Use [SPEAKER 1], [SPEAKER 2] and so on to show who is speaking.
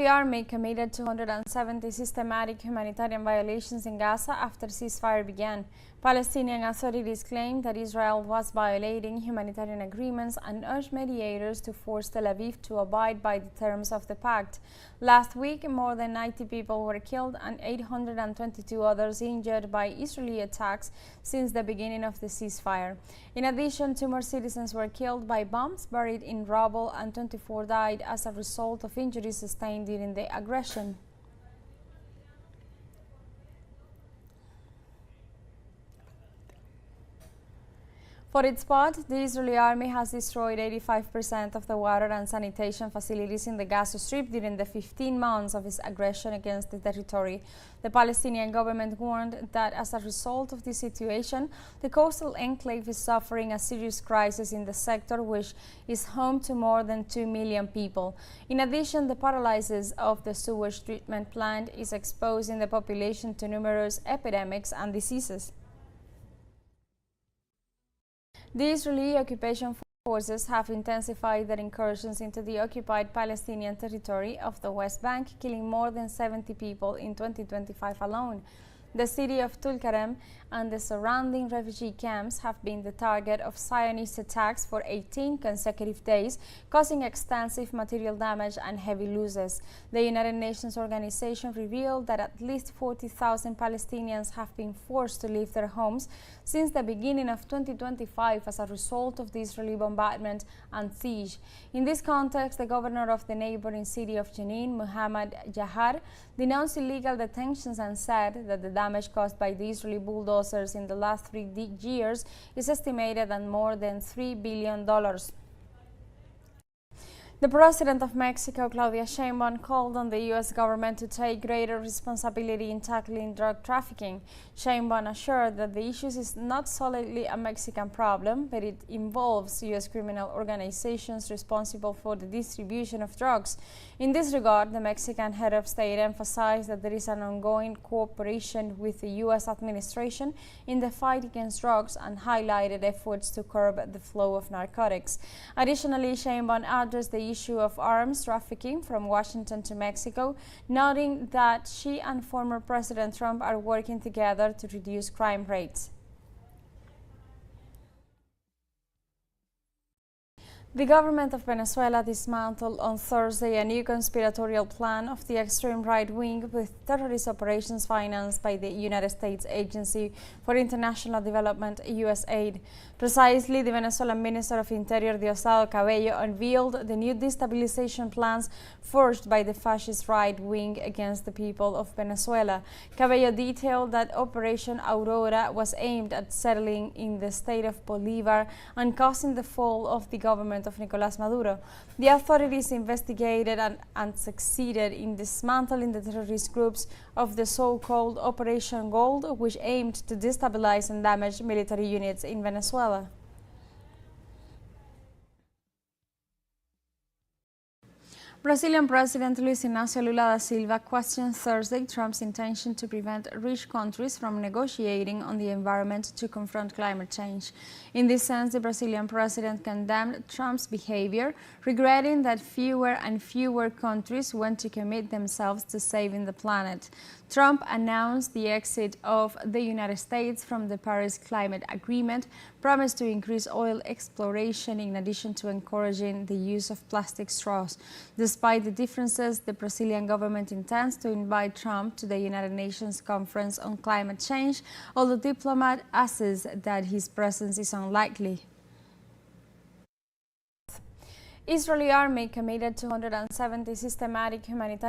[SPEAKER 1] The army committed 270 systematic humanitarian violations in Gaza after ceasefire began. Palestinian authorities claimed that Israel was violating humanitarian agreements and urged mediators to force Tel Aviv to abide by the terms of the pact. Last week, more than 90 people were killed and 822 others injured by Israeli attacks since the beginning of the ceasefire. In addition, 2 more citizens were killed by bombs buried in rubble and 24 died as a result of injuries sustained during the aggression. For its part, the Israeli army has destroyed 85% of the water and sanitation facilities in the Gaza Strip during the 15 months of its aggression against the territory. The Palestinian government warned that as a result of this situation, the coastal enclave is suffering a serious crisis in the sector, which is home to more than 2 million people. In addition, the paralysis of the sewage treatment plant is exposing the population to numerous epidemics and diseases. The Israeli occupation forces have intensified their incursions into the occupied Palestinian territory of the West Bank, killing more than 70 people in 2025 alone. The city of Tulkarem and the surrounding refugee camps have been the target of Zionist attacks for 18 consecutive days, causing extensive material damage and heavy losses. The United Nations organization revealed that at least 40,000 Palestinians have been forced to leave their homes since the beginning of 2025 as a result of the Israeli bombardment and siege. In this context, the governor of the neighboring city of Jenin, Muhammad Jahar, denounced illegal detentions and said that the damage caused by the Israeli bulldozers in the last 3 years is estimated at more than $3 billion. The President of Mexico, Claudia Sheinbaum, called on the U.S. government to take greater responsibility in tackling drug trafficking. Sheinbaum assured that the issue is not solely a Mexican problem, but it involves U.S. criminal organizations responsible for the distribution of drugs. In this regard, the Mexican head of state emphasized that there is an ongoing cooperation with the U.S. administration in the fight against drugs and highlighted efforts to curb the flow of narcotics. Additionally, Sheinbaum addressed the issue of arms trafficking from Washington to Mexico, noting that she and former President Trump are working together to reduce crime rates. The government of Venezuela dismantled on Thursday a new conspiratorial plan of the extreme right wing with terrorist operations financed by the United States Agency for International Development, USAID. Precisely, the Venezuelan Minister of Interior, Diosdado Cabello, unveiled the new destabilization plans forged by the fascist right wing against the people of Venezuela. Cabello detailed that Operation Aurora was aimed at settling in the state of Bolivar and causing the fall of the government of Nicolás Maduro. The authorities investigated and succeeded in dismantling the terrorist groups of the so-called Operation Gold, which aimed to destabilize and damage military units in Venezuela. Brazilian President Luiz Inácio Lula da Silva questioned Thursday Trump's intention to prevent rich countries from negotiating on the environment to confront climate change. In this sense, the Brazilian president condemned Trump's behavior, regretting that fewer and fewer countries want to commit themselves to saving the planet. Trump announced the exit of the United States from the Paris Climate Agreement, promised to increase oil exploration in addition to encouraging the use of plastic straws. Despite the differences, the Brazilian government intends to invite Trump to the United Nations Conference on Climate Change, although diplomat assess that his presence is unlikely. Israeli army committed 270 systematic humanitarian